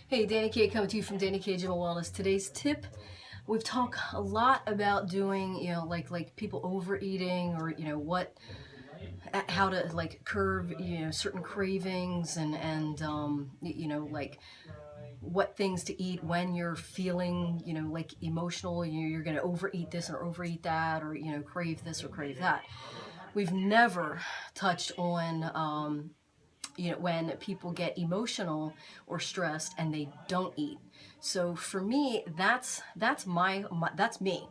Hey, Dani K coming to you from Dani K Gym and Wellness. Today's tip, we've talked a lot about doing, like people overeating or, how to like curb, certain cravings and like what things to eat when you're feeling, like emotional, you're going to overeat this or overeat that or, crave this or crave that. We've never touched on, when people get emotional or stressed and they don't eat. So for me, that's that's me.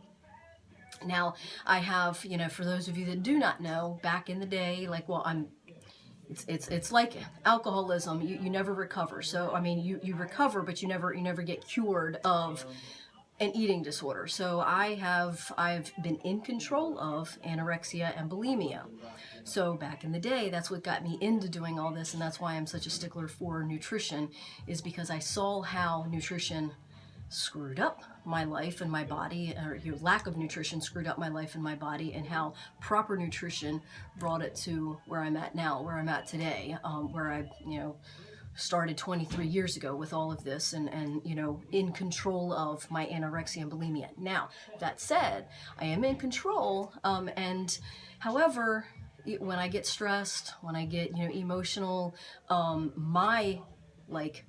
Now I have, for those of you that do not know, back in the day, it's like alcoholism. You never recover. So I mean, you recover, but you never get cured of an eating disorder. So I've been in control of anorexia and bulimia. So back in the day, that's what got me into doing all this, and that's why I'm such a stickler for nutrition, is because I saw how nutrition screwed up my life and my body, or your lack of nutrition screwed up my life and my body, and how proper nutrition brought it to where I'm at now, where I'm at today, where I, started 23 years ago with all of this and in control of my anorexia and bulimia. Now, that said, I am in control, and however, when I get stressed, when I get, emotional, my, like,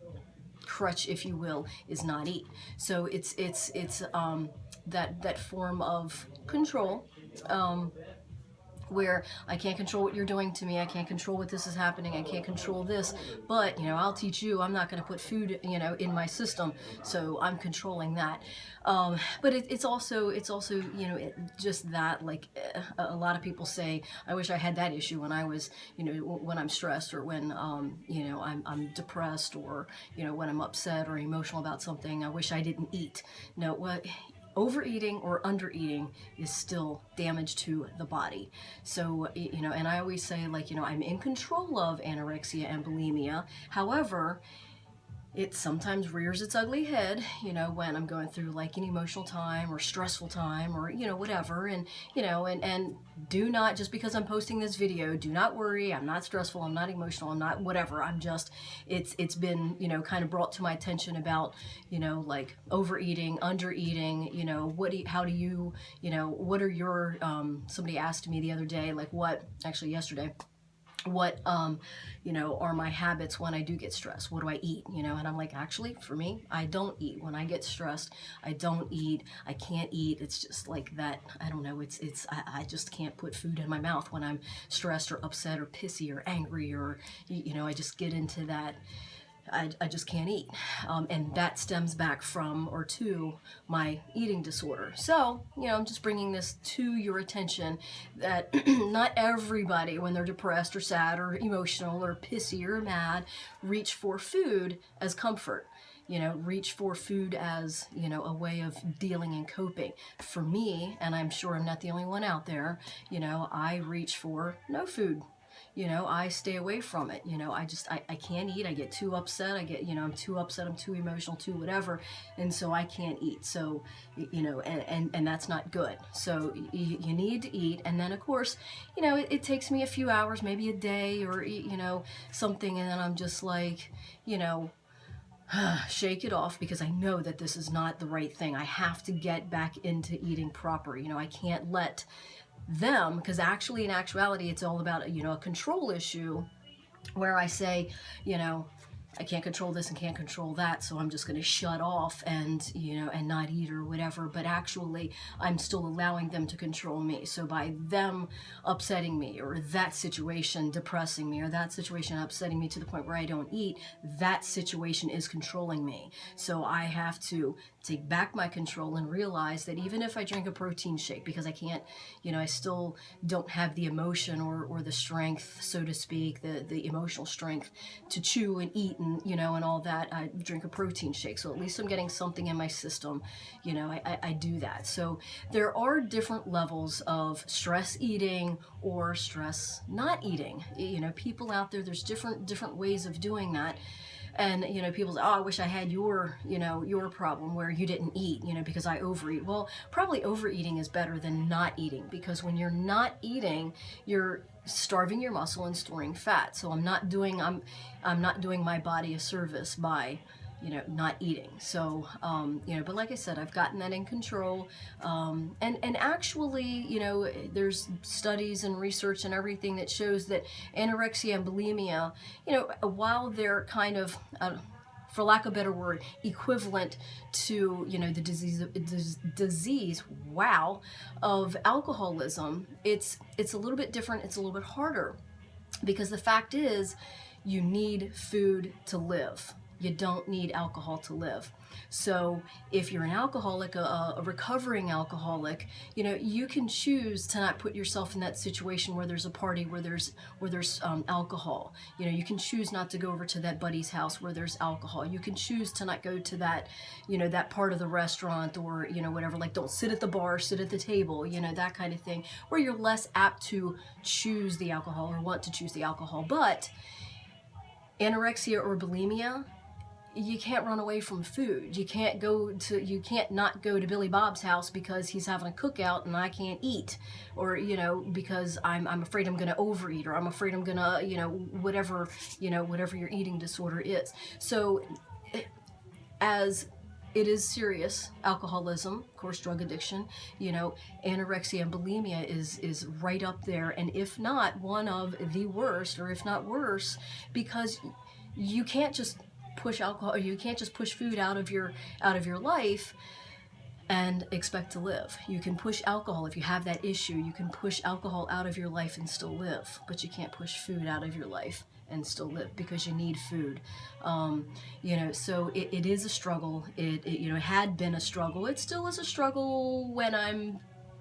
crutch, if you will, is not eat. So it's that form of control, where I can't control what you're doing to me, I can't control what this is happening, I can't control this, but I'll teach you. I'm not going to put food in my system, so I'm controlling that. But it's also just that, like, a lot of people say, I wish I had that issue when I was, when I'm stressed, or when I'm depressed, or when I'm upset or emotional about something. I wish I didn't eat. No, what overeating or undereating is still damage to the body. So, and I always say, like, I'm in control of anorexia and bulimia. However, it sometimes rears its ugly head, when I'm going through like an emotional time or stressful time or, whatever. And do not, just because I'm posting this video, do not worry. I'm not stressful. I'm not emotional. I'm not whatever. I'm just, it's been, kind of brought to my attention about, like overeating, undereating, how do you, what are your, somebody asked me the other day, like actually yesterday, what are my habits when I do get stressed? What do I eat? And I'm like, actually, for me, I don't eat. When I get stressed, I don't eat. I can't eat. It's just like that. I don't know. I just can't put food in my mouth when I'm stressed or upset or pissy or angry, or I just get into that. I just can't eat. And that stems back from or to my eating disorder. So, I'm just bringing this to your attention that not everybody, when they're depressed or sad or emotional or pissy or mad, reach for food as comfort. Reach for food as, a way of dealing and coping. For me, and I'm sure I'm not the only one out there, I reach for no food. I stay away from it. I can't eat. I get too upset. I'm too upset. I'm too emotional, too whatever. And so I can't eat. So, and that's not good. So you need to eat. And then of course, it takes me a few hours, maybe a day or, something. And then I'm just like, shake it off, because I know that this is not the right thing. I have to get back into eating proper. I can't let them, because actually in actuality it's all about a control issue, where I say, I can't control this and can't control that, so I'm just going to shut off and and not eat or whatever. But actually I'm still allowing them to control me. So by them upsetting me, or that situation depressing me, or that situation upsetting me to the point where I don't eat, that situation is controlling me. So I have to take back my control and realize that even if I drink a protein shake, because I can't, I still don't have the emotion or the strength, so to speak, the emotional strength to chew and eat and, and all that. I drink a protein shake. So at least I'm getting something in my system. I do that. So there are different levels of stress eating or stress not eating. People out there, there's different ways of doing that. And, people say, oh, I wish I had your problem where you didn't eat, because I overeat. Well, probably overeating is better than not eating, because when you're not eating, you're starving your muscle and storing fat. So I'm not doing my body a service by, not eating. So, but like I said, I've gotten that in control. And actually, there's studies and research and everything that shows that anorexia and bulimia, while they're kind of, for lack of a better word, equivalent to, the disease, wow, of alcoholism, it's a little bit different, it's a little bit harder. Because the fact is, you need food to live. You don't need alcohol to live. So if you're an alcoholic, a recovering alcoholic, you can choose to not put yourself in that situation where there's a party, where there's alcohol. You can choose not to go over to that buddy's house where there's alcohol. You can choose to not go to that, that part of the restaurant, or, whatever, like don't sit at the bar, sit at the table, that kind of thing, where you're less apt to choose the alcohol or want to choose the alcohol. But anorexia or bulimia, you can't run away from food. You can't not go to Billy Bob's house because he's having a cookout and I can't eat, or because I'm afraid I'm going to overeat, or I'm afraid I'm going to whatever your eating disorder is. So as it is serious, alcoholism, of course, drug addiction, anorexia and bulimia is right up there, and if not one of the worst, or if not worse, because you can't just push alcohol, or you can't just push food out of your life and expect to live. You can push alcohol. If you have that issue, you can push alcohol out of your life and still live, but you can't push food out of your life and still live, because you need food. So it is a struggle. It had been a struggle. It still is a struggle when I'm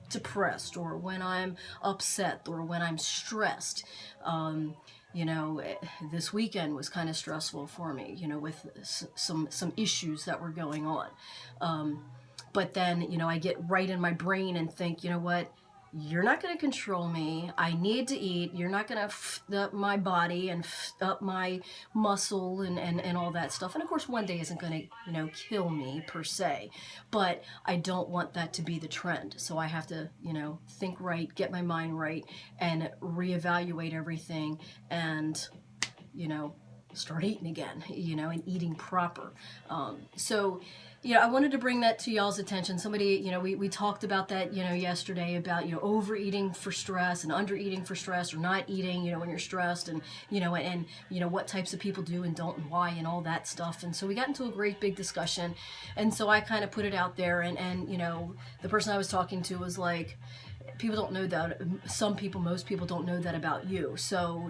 depressed, or when I'm upset, or when I'm stressed. This weekend was kind of stressful for me, with some issues that were going on. But then, I get right in my brain and think, you know what? You're not going to control me. I need to eat. You're not going to f up my body and f up my muscle and all that stuff. And of course, one day isn't going to, kill me per se, but I don't want that to be the trend. So I have to, think right, get my mind right, and reevaluate everything, and, start eating again, and eating proper. I wanted to bring that to y'all's attention. Somebody, we talked about that, yesterday, about, overeating for stress and undereating for stress, or not eating, when you're stressed, and, what types of people do and don't, and why, and all that stuff. And so we got into a great big discussion. And so I kind of put it out there, and the person I was talking to was like, people don't know that. Most people don't know that about you. So,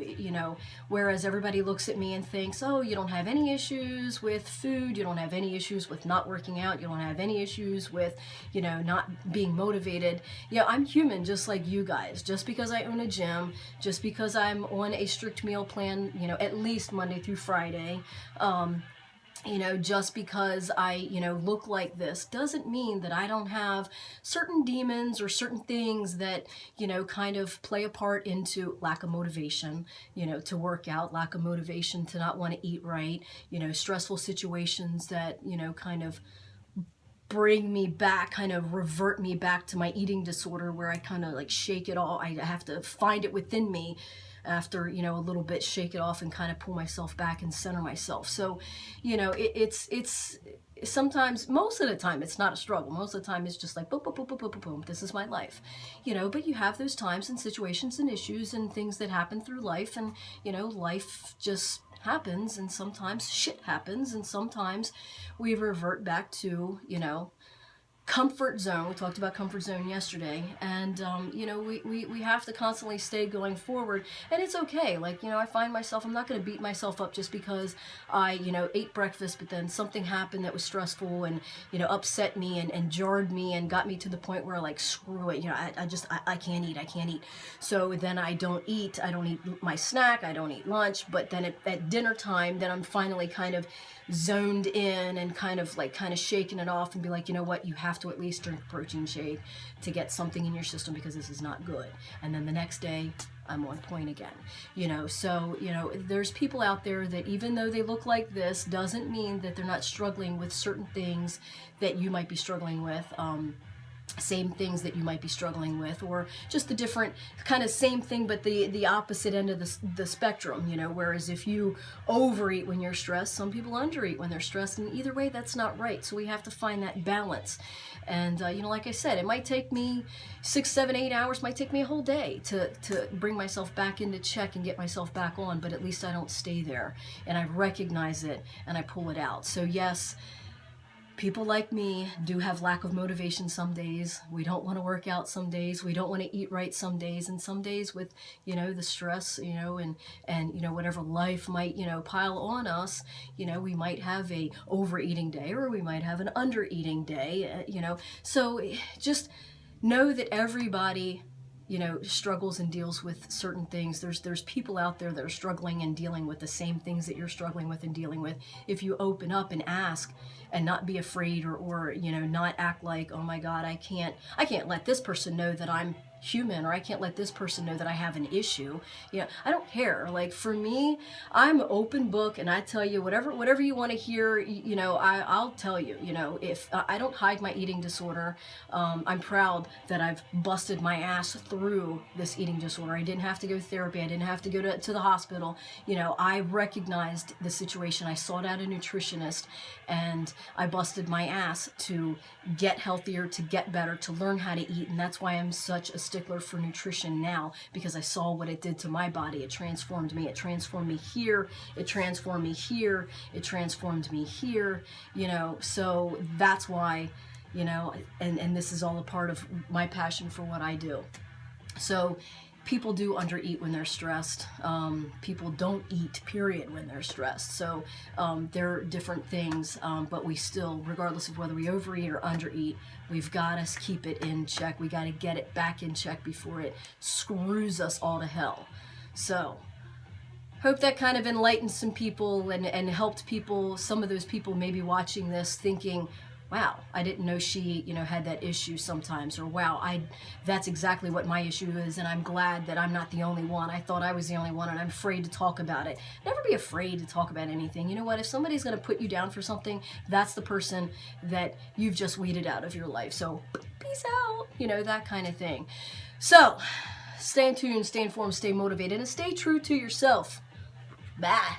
whereas everybody looks at me and thinks, oh, you don't have any issues with food, you don't have any issues with not working out, you don't have any issues with, not being motivated. I'm human just like you guys. Just because I own a gym, just because I'm on a strict meal plan, at least Monday through Friday, just because I, look like this doesn't mean that I don't have certain demons or certain things that, kind of play a part into lack of motivation, to work out, lack of motivation to not want to eat right, stressful situations that, kind of bring me back, kind of revert me back to my eating disorder, where I kind of like shake it all. I have to find it within me after, a little bit, shake it off and kind of pull myself back and center myself. So, it's sometimes, most of the time, it's not a struggle. Most of the time, it's just like, boom, boom, boom, boom, boom, boom, boom. This is my life, but you have those times and situations and issues and things that happen through life, and, life just happens, and sometimes shit happens, and sometimes we revert back to, comfort zone. We talked about comfort zone yesterday, and we have to constantly stay going forward, and it's okay. Like, I find myself, I'm not going to beat myself up just because I ate breakfast, but then something happened that was stressful and upset me and jarred me and got me to the point where, like, screw it, I can't eat. So then I don't eat my snack, I don't eat lunch, but then at dinner time, then I'm finally kind of zoned in and kind of shaking it off and be like, you know what, you have to at least drink a protein shake to get something in your system, because this is not good. And then the next day, I'm on point again. So there's people out there that, even though they look like this, doesn't mean that they're not struggling with certain things that you might be struggling with. same things that you might be struggling with, or just the different kind of same thing but the opposite end of the spectrum, you know. Whereas if you overeat when you're stressed, some people undereat when they're stressed, and either way that's not right. So we have to find that balance. And you know, like I said, it might take me 6, 7, 8 hours, might take me a whole day to bring myself back into check and get myself back on, but at least I don't stay there, and I recognize it and I pull it out. So yes, people like me do have lack of motivation some days. We don't want to work out some days. We don't want to eat right some days. And some days with, you know, the stress, you know, and you know, whatever life might, you know, pile on us, you know, we might have a overeating day, or we might have an undereating day, you know. So just know that everybody, you know, struggles and deals with certain things. There's people out there that are struggling and dealing with the same things that you're struggling with and dealing with. If you open up and ask and not be afraid, or you know, not act like, oh my God, I can't let this person know that I'm human, or I can't let this person know that I have an issue. You know, I don't care. Like for me, I'm open book, and I tell you whatever you want to hear. You know, I'll tell you. You know, if I don't hide my eating disorder, I'm proud that I've busted my ass through this eating disorder. I didn't have to go to therapy. I didn't have to go to the hospital. You know, I recognized the situation. I sought out a nutritionist, and I busted my ass to get healthier, to get better, to learn how to eat. And that's why I'm such a stickler for nutrition now, because I saw what it did to my body. It transformed me. It transformed me here. It transformed me here. It transformed me here. You know, so that's why, you know, and this is all a part of my passion for what I do. So people do undereat when they're stressed. People don't eat, period, when they're stressed. So they're different things, but we still, regardless of whether we overeat or undereat, we've got to keep it in check. We got to get it back in check before it screws us all to hell. So hope that kind of enlightened some people and helped people, some of those people maybe watching this thinking, wow, I didn't know she, you know, had that issue sometimes, or wow, that's exactly what my issue is, and I'm glad that I'm not the only one. I thought I was the only one, and I'm afraid to talk about it. Never be afraid to talk about anything. You know what? If somebody's going to put you down for something, that's the person that you've just weeded out of your life. So peace out, you know, that kind of thing. So stay in tune, stay informed, stay motivated, and stay true to yourself. Bye.